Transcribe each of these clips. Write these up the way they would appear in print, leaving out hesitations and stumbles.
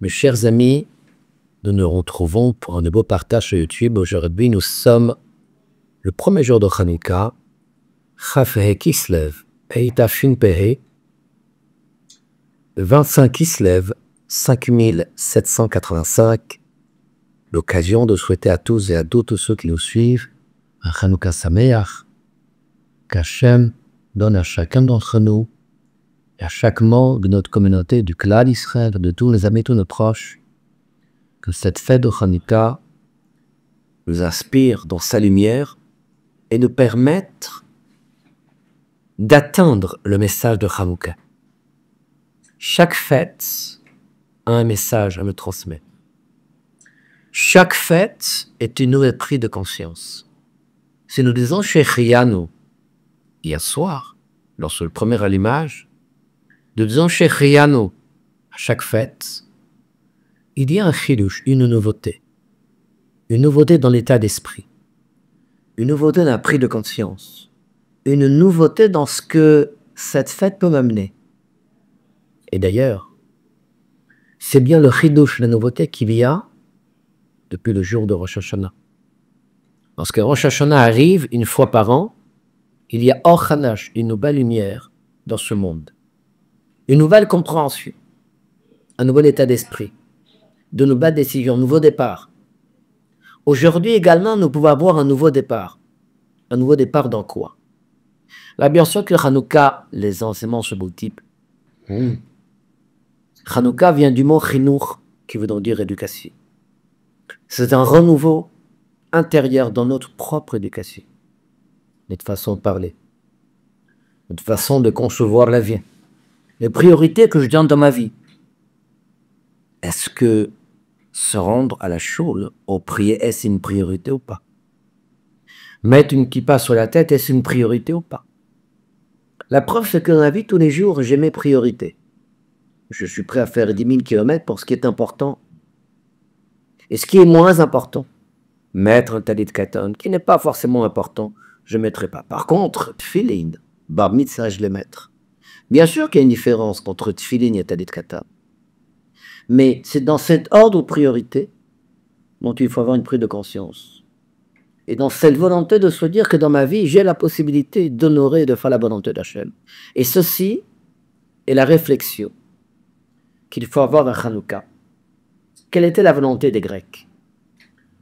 Mes chers amis, nous nous retrouvons pour un nouveau partage sur YouTube. Aujourd'hui, nous sommes le premier jour de Hanouka, Chaf Kislev, Tafshin Peh, le 25 Kislev 5785. L'occasion de souhaiter à tous et à tous ceux qui nous suivent un Hanouka Sameach, qu'Hachem donne à chacun d'entre nous et à chaque membre de notre communauté, du clan d'Israël, de tous les amis, tous nos proches, que cette fête de Hanouka nous inspire dans sa lumière et nous permette d'atteindre le message de Hanouka. Chaque fête a un message à me transmettre. Chaque fête est une nouvelle prise de conscience. Si nous disons chez Riano, hier soir, lors du premier allumage, nous disons chez Riano, à chaque fête, il y a un chidush, une nouveauté dans l'état d'esprit, une nouveauté dans la prise de conscience, une nouveauté dans ce que cette fête peut m'amener. Et d'ailleurs, c'est bien le chidush, la nouveauté qu'il y a depuis le jour de Rosh Hashanah. Lorsque Rosh Hashanah arrive une fois par an, il y a Or Hanash, une nouvelle lumière dans ce monde. Une nouvelle compréhension, un nouvel état d'esprit, de nouvelles décisions, un nouveau départ. Aujourd'hui également, nous pouvons avoir un nouveau départ. Un nouveau départ dans quoi? Là, bien sûr que Hanouka, les enseignements se multiplient. Hanouka vient du mot chinuch, qui veut donc dire éducation. C'est un renouveau intérieur dans notre propre éducation, notre façon de parler, notre façon de concevoir la vie, les priorités que je donne dans ma vie. Est-ce que se rendre à la choule, au prier, est-ce une priorité ou pas? Mettre une kippa sur la tête, est-ce une priorité ou pas? La preuve, c'est que dans la vie, tous les jours, j'ai mes priorités. Je suis prêt à faire 10 000 km pour ce qui est important. Et ce qui est moins important, mettre un talit katan, qui n'est pas forcément important, je ne mettrai pas. Par contre, tfilin, bar mitzvah, je les mettrai. Bien sûr qu'il y a une différence entre tfilin et talit katan. Mais c'est dans cet ordre de priorité dont il faut avoir une prise de conscience. Et dans cette volonté de se dire que dans ma vie, j'ai la possibilité d'honorer et de faire la volonté d'Hachem. Et ceci est la réflexion qu'il faut avoir à Hanouka. Quelle était la volonté des Grecs?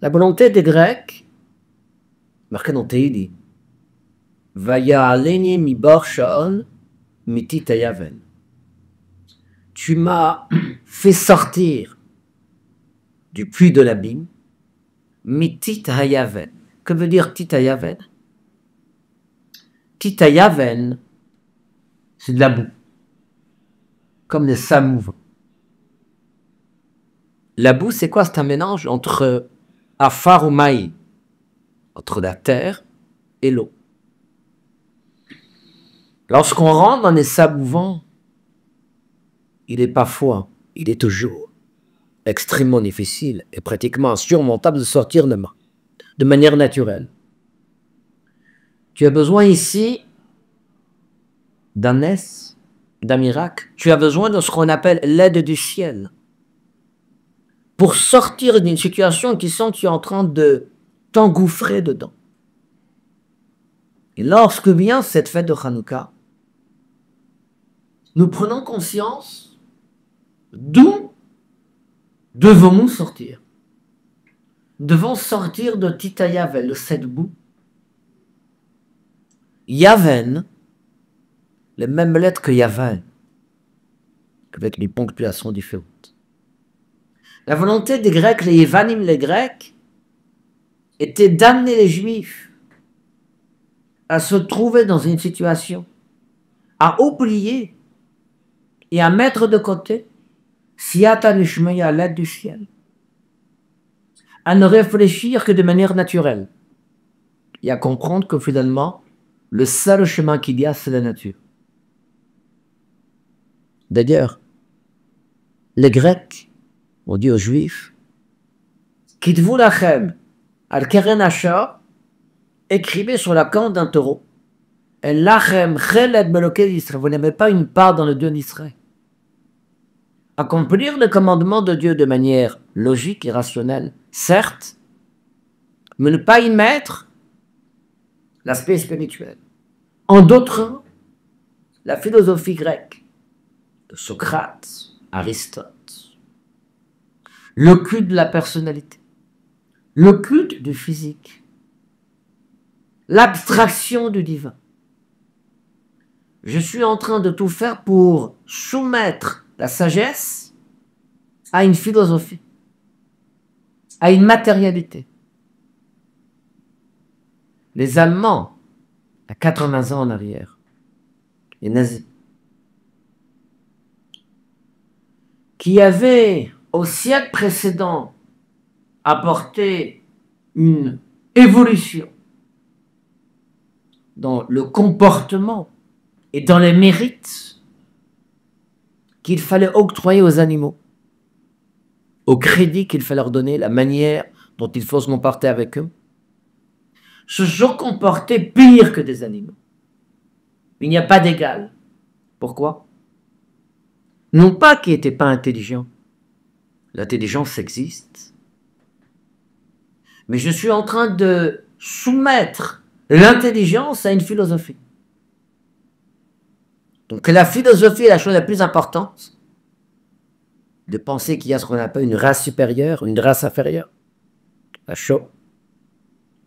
La volonté des Grecs, marqué dans Tehillim, Vaya'aleni mibar sha'on mitit hayaven. Tu m'as fait sortir du puits de l'abîme, mitit hayaven. Que veut dire tit hayaven? Tit hayaven, c'est de la boue, comme les samouves. La boue, c'est quoi? C'est un mélange entre afar ou maï, entre la terre et l'eau. Lorsqu'on rentre dans les sables mouvants, il est parfois, il est toujours extrêmement difficile et pratiquement insurmontable de sortir de manière naturelle. Tu as besoin ici d'un d'un miracle. Tu as besoin de ce qu'on appelle l'aide du ciel. Pour sortir d'une situation qui sent que tu es en train de t'engouffrer dedans. Et lorsque vient cette fête de Hanouka, nous prenons conscience d'où devons-nous sortir. Nous devons sortir de Tita Yavel, de cette boue. Yaven, les mêmes lettres que Yavan, avec les ponctuations différentes. La volonté des Grecs, les Yévanim, les Grecs, était d'amener les Juifs à se trouver dans une situation, à oublier et à mettre de côté Siyata Nishmei à l'aide du ciel, à ne réfléchir que de manière naturelle et à comprendre que finalement, le seul chemin qu'il y a, c'est la nature. D'ailleurs, les Grecs ont dit aux Juifs, Kitvu lachem al keren asher écrivez sur la corne d'un taureau. Lachem cheled meloké d'Israël. Vous n'avez pas une part dans le Dieu d'Israël. Accomplir le commandement de Dieu de manière logique et rationnelle, certes, mais ne pas y mettre l'aspect spirituel. En d'autres mots, la philosophie grecque de Socrate, Aristote, le culte de la personnalité, le culte du physique, l'abstraction du divin. Je suis en train de tout faire pour soumettre la sagesse à une philosophie, à une matérialité. Les Allemands, à 80 ans en arrière, les nazis, qui avaient au siècle précédent apporté une évolution dans le comportement et dans les mérites qu'il fallait octroyer aux animaux, au crédit qu'il fallait leur donner, la manière dont il faut se comporter avec eux, se sont comportés pire que des animaux. Il n'y a pas d'égal. Pourquoi? Non pas qu'ils n'étaient pas intelligents. L'intelligence existe. Mais je suis en train de soumettre l'intelligence à une philosophie. Donc la philosophie est la chose la plus importante, de penser qu'il y a ce qu'on appelle une race supérieure, une race inférieure. À chaud.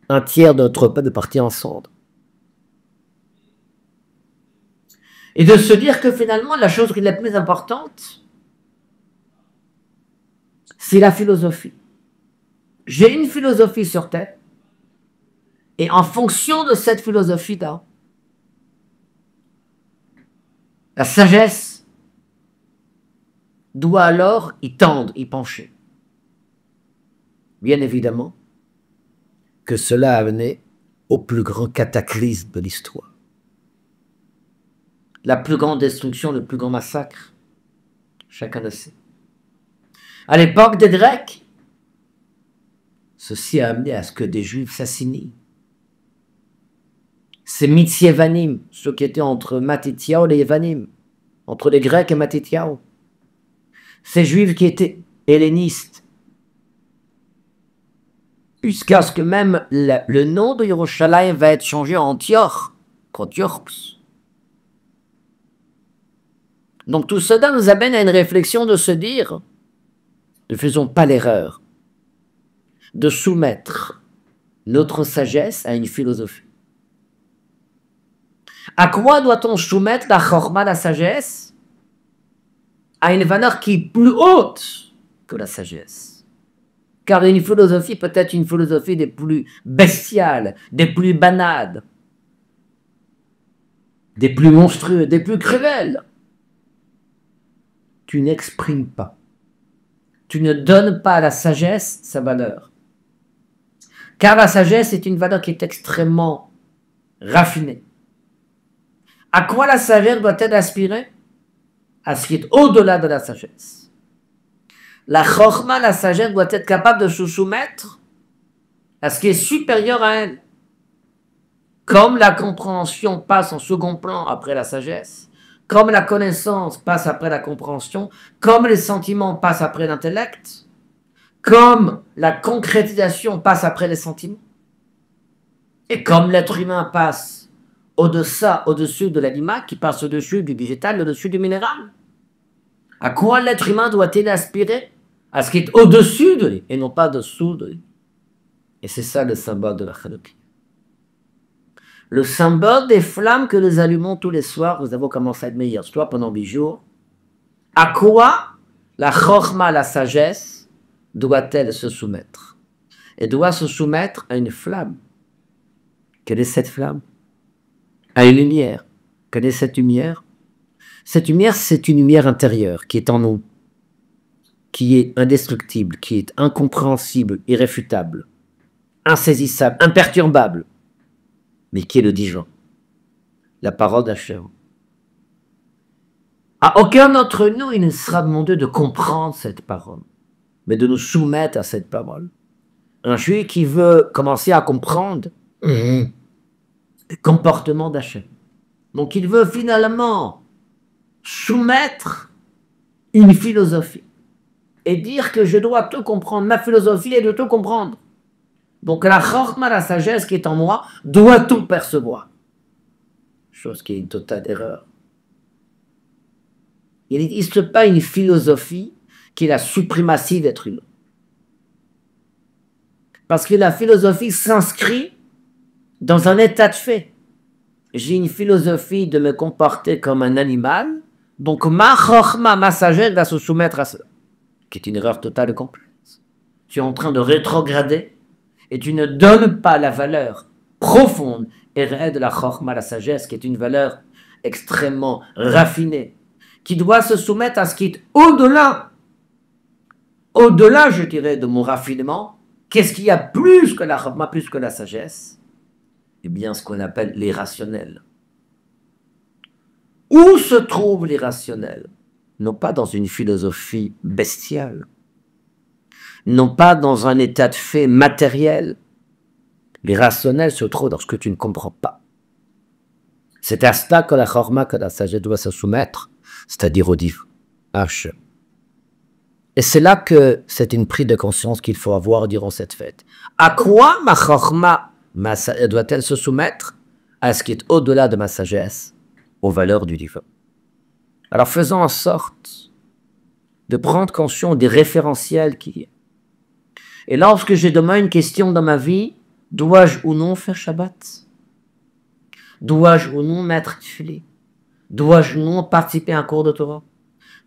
Un tiers de notre peuple est parti en cendres. Et de se dire que finalement, la chose qui est la plus importante, c'est la philosophie. J'ai une philosophie sur Terre, et en fonction de cette philosophie-là, la sagesse doit alors y tendre, y pencher. Bien évidemment que cela a amené au plus grand cataclysme de l'histoire. La plus grande destruction, le plus grand massacre, chacun le sait. À l'époque des Grecs, ceci a amené à ce que des Juifs s'assignent. Ces Mitzievanim, ceux qui étaient entre Matityahu et les Yevanim, entre les Grecs et Matityahu, ces Juifs qui étaient hellénistes, jusqu'à ce que même le nom de Yerushalayim va être changé en Antioche, Antiochos. Donc tout cela nous amène à une réflexion de se dire, ne faisons pas l'erreur de soumettre notre sagesse à une philosophie. À quoi doit-on soumettre la chorma, la sagesse? À une valeur qui est plus haute que la sagesse. Car une philosophie peut être une philosophie des plus bestiales, des plus banales, des plus monstrueux, des plus cruelles. Tu n'exprimes pas. Tu ne donnes pas à la sagesse sa valeur. Car la sagesse est une valeur qui est extrêmement raffinée. À quoi la sagesse doit-elle aspirer? À ce qui est au-delà de la sagesse. La chorma, la sagesse, doit être capable de se soumettre à ce qui est supérieur à elle. Comme la compréhension passe en second plan après la sagesse, comme la connaissance passe après la compréhension, comme les sentiments passent après l'intellect, comme la concrétisation passe après les sentiments, et comme l'être humain passe au-dessus de l'animal, qui passe au-dessus du végétal, au-dessus du minéral. À quoi l'être humain doit-il aspirer? À ce qui est au-dessus de lui, et non pas dessous de lui. Et c'est ça le symbole de la Chanukah. Le symbole des flammes que nous allumons tous les soirs, nous avons commencé à admettre hier soir pendant 8 jours. À quoi la chorma, la sagesse, doit-elle se soumettre? Elle doit se soumettre à une flamme. Quelle est cette flamme? À une lumière. Quelle est cette lumière? Cette lumière, c'est une lumière intérieure qui est en nous, qui est indestructible, qui est incompréhensible, irréfutable, insaisissable, imperturbable, mais qui est le divin, la parole d'Hachem. À aucun d'entre nous, il ne sera demandé de comprendre cette parole, mais de nous soumettre à cette parole. Un juif qui veut commencer à comprendre, le comportement d'Hachem. Donc il veut finalement soumettre une philosophie et dire que je dois tout comprendre. Ma philosophie est de tout comprendre. Donc la chorma, la sagesse qui est en moi, doit tout percevoir. Chose qui est une totale erreur. Il n'existe pas une philosophie qui est la suprématie d'être humain. Parce que la philosophie s'inscrit dans un état de fait. J'ai une philosophie de me comporter comme un animal, donc ma chorma, ma sagesse va se soumettre à cela, qui est une erreur totale et complexe. Tu es en train de rétrograder et tu ne donnes pas la valeur profonde et réelle de la chorma, la sagesse, qui est une valeur extrêmement raffinée, qui doit se soumettre à ce qui est au-delà, je dirais, de mon raffinement. Qu'est-ce qu'il y a plus que la chorma, plus que la sagesse? Eh bien, ce qu'on appelle l'irrationnel. Où se trouve l'irrationnel? Non pas dans une philosophie bestiale, non pas dans un état de fait matériel. L'irrationnel se trouve dans ce que tu ne comprends pas. C'est à cela que la chorma, que la sagesse doit se soumettre, c'est-à-dire au divin. Et c'est là que c'est une prise de conscience qu'il faut avoir durant cette fête. À quoi ma chorma doit-elle se soumettre? À ce qui est au-delà de ma sagesse, aux valeurs du divin. Alors faisons en sorte de prendre conscience des référentiels qu'il y a. Et lorsque j'ai demain une question dans ma vie, dois-je ou non faire Shabbat? Dois-je ou non mettre tefillin? Dois-je ou non participer à un cours de Torah?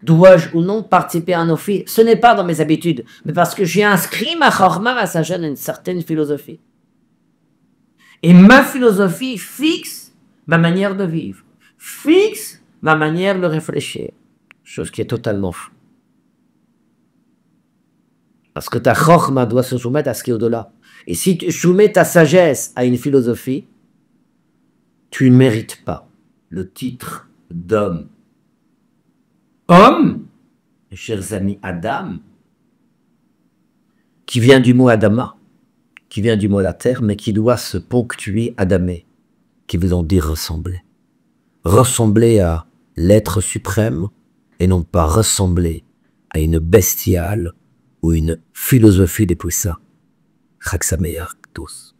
Dois-je ou non participer à un office? Ce n'est pas dans mes habitudes, mais parce que j'ai inscrit ma chorma, ma sagesse, dans une certaine philosophie. Et ma philosophie fixe ma manière de vivre, fixe ma manière de réfléchir, chose qui est totalement fou. Parce que ta chorma doit se soumettre à ce qui est au-delà. Et si tu soumets ta sagesse à une philosophie, tu ne mérites pas le titre d'homme. Homme, mes chers amis, Adam, qui vient du mot Adama, qui vient du mot la terre, mais qui doit se ponctuer Adamé, qui veut donc dire ressembler. Ressembler à l'être suprême et non pas ressembler à une bestiale ou une philosophie des puissants. Chag Sameach tous.